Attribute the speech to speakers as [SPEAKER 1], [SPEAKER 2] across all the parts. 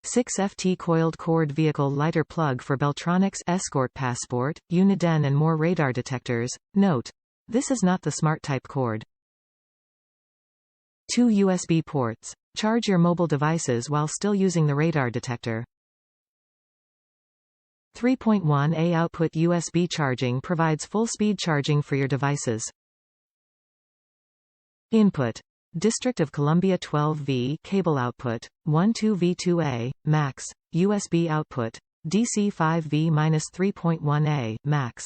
[SPEAKER 1] 6FT coiled cord vehicle lighter plug for Beltronics Escort Passport, Uniden and more radar detectors. Note: this is not the smart type cord. 2 USB ports. Charge your mobile devices while still using the radar detector. 3.1A output USB charging provides full-speed charging for your devices. Input: District of Columbia 12V cable output, 12V2A, max, USB output, DC 5V-3.1A, max.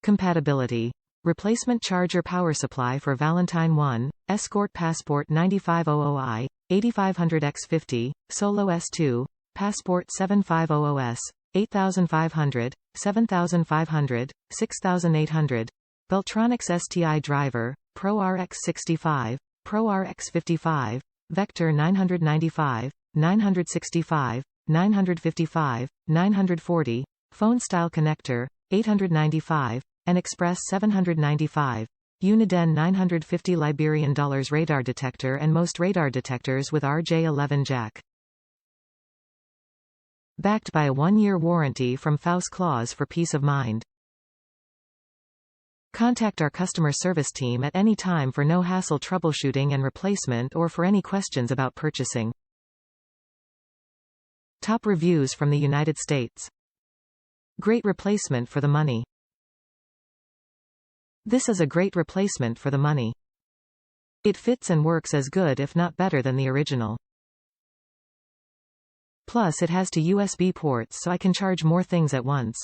[SPEAKER 1] Compatibility: replacement charger power supply for Valentine One, Escort Passport 9500i, 8500X50, Solo S2, Passport 7500S, 8500, 7500, 6800, Beltronics STi Driver, Pro RX65, Pro RX55, Vector 995, 965, 955, 940, Phone Style Connector, 895, and Express 795, Uniden 950 Liberian dollars radar detector and most radar detectors with RJ11 jack. Backed by a 1-year warranty from FouceClaus for peace of mind. Contact our customer service team at any time for no-hassle troubleshooting and replacement or for any questions about purchasing. Top reviews from the United States. Great replacement for the money. This is a great replacement for the money. It fits and works as good if not better than the original. Plus it has 2 USB ports so I can charge more things at once.